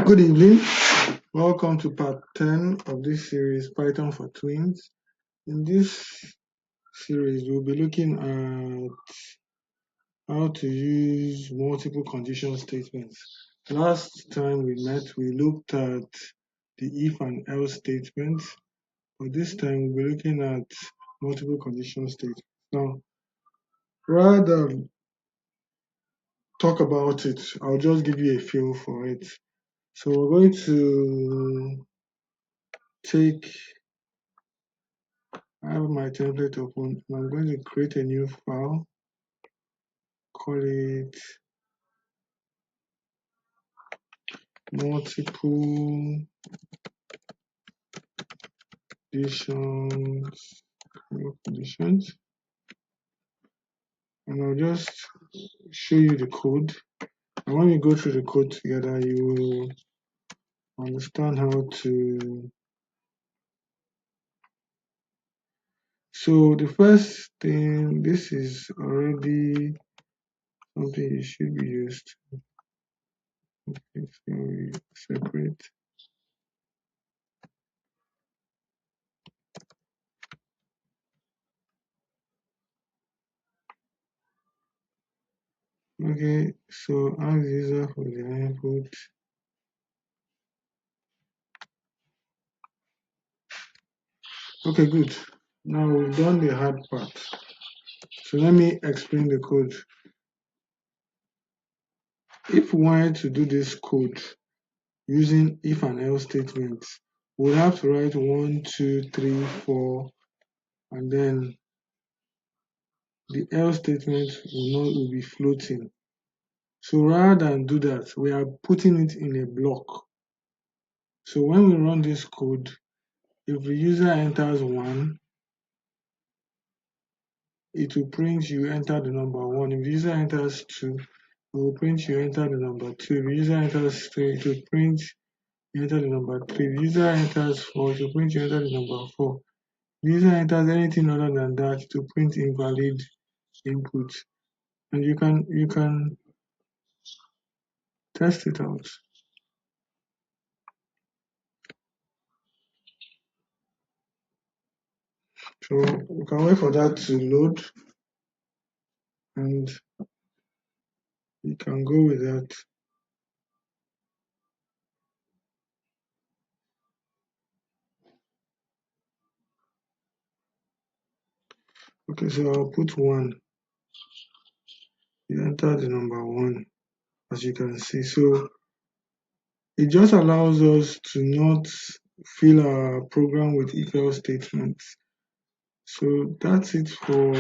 Good evening. Welcome to part 10 of this series, Python for Tweens. In this series, we'll be looking at how to use multiple condition statements. Last time we met, we looked at the if and else statements, but this time we'll be looking at multiple condition statements. Now, rather than talk about it, I'll just give you a feel for it. So we're going to I have my template open and I'm going to create a new file, call it multiple conditions, and I'll just show you the code. And when we go through the code together, you will understand how to. So the first thing, this is already something you should be used to. Okay, so we separate. Okay, so ask user for the input. Okay, good. Now we've done the hard part. So let me explain the code. If we wanted to do this code using if and else statements, we'll have to write 1, 2, 3, 4, and then the else statement will be floating. So rather than do that, we are putting it in a block. So when we run this code, if the user enters 1, it will print you enter the number 1. If the user enters 2, it will print you enter the number 2. If the user enters 3, it will print you enter the number 3. If the user enters 4, it will print you enter the number 4. If the user enters anything other than that, it will print invalid input. And you can test it out. So you can wait for that to load, and you can go with that. Okay, so I'll put 1. You enter the number 1, as you can see. So it just allows us to not fill our program with if-else statements. So that's it for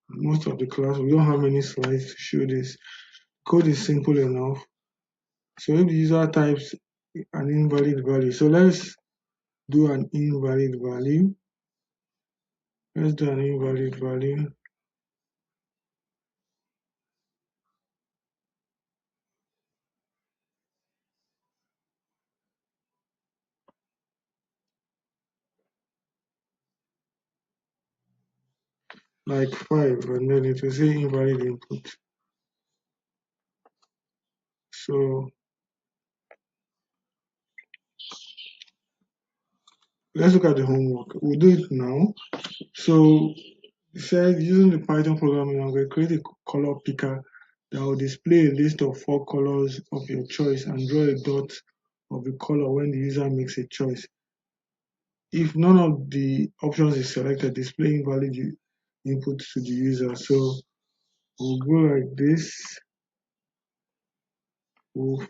most of the class. We don't have many slides to show this. Code is simple enough. So if the user types an invalid value, so let's do an invalid value. Let's do an invalid value. Like 5, and then it will say invalid input. So let's look at the homework. We'll do it now. So it says using the Python programming language, create a color picker that will display a list of 4 colors of your choice and draw a dot of the color when the user makes a choice. If none of the options is selected, display invalid input to the user. So we'll go like this. We'll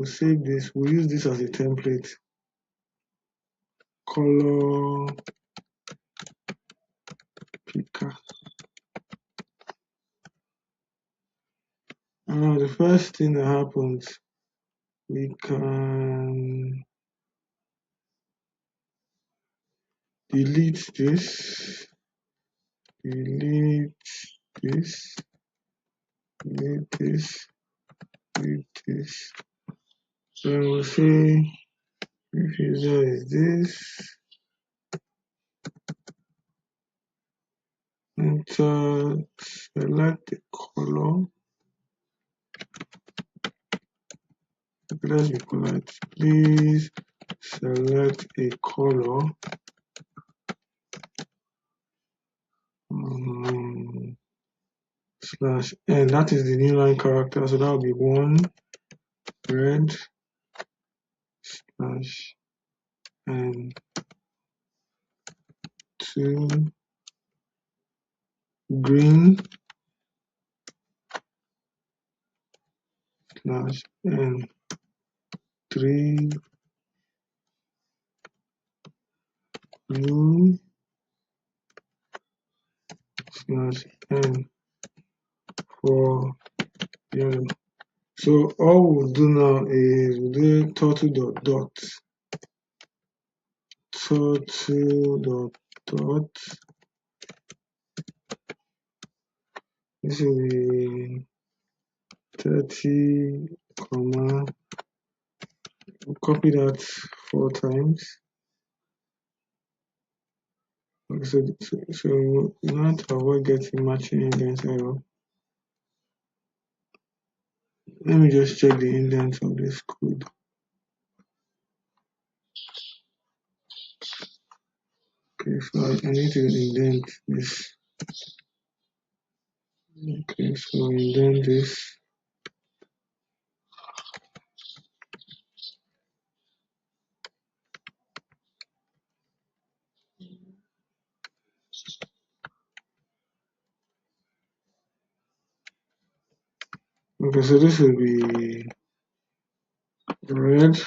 save this. We'll use this as a template. Color picker. And now the first thing that happens, we can delete this, delete this, delete this, delete this. Then we'll say if user is this, enter, select the color, Okay, let's be polite. Please select a color slash n. That is the new line character, so that will be 1 red slash n 2 green slash n 3 blue slash n 4 yellow. So all we'll do now is we'll do turtle dot dot turtle dot dot. This will be 30 comma. We'll copy that 4 times. Okay, so in order to avoid getting matching indents error, let me just check the indents of this code. Okay, so I need to indent this. Okay, so indent this. Okay, so this will be red,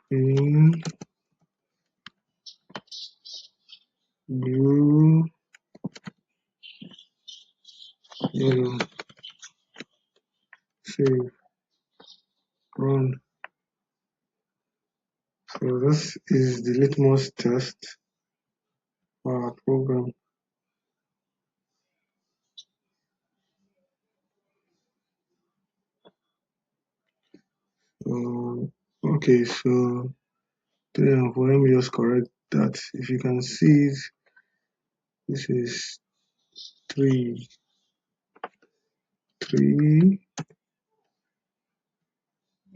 green, blue, yellow. Save, run. So this is the litmus test for our program. Okay, so 3 and 4, let me just correct that. If you can see it, this is 3, 3,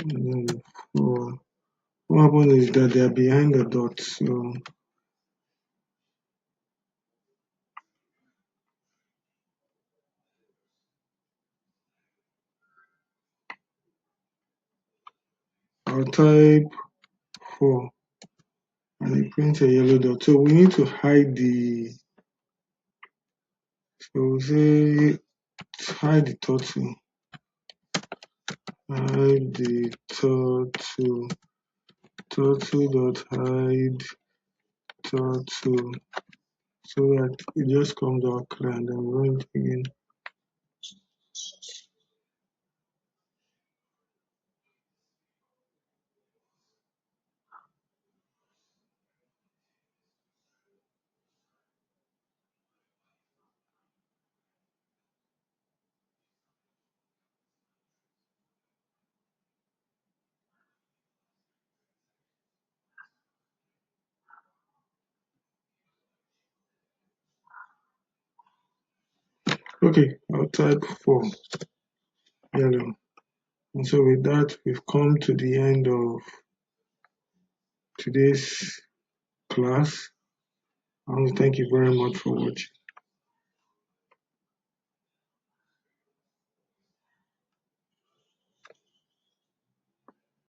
and then 4. What happens is that they are behind the dot, so I'll type 4 and it prints a yellow dot. So we need to hide the, so we'll say hide the turtle, hide the turtle, turtle dot hide turtle, so that it just comes out clear and then run it again. Okay, I'll type 4 yellow. And so with that, we've come to the end of today's class. I want to thank you very much for watching.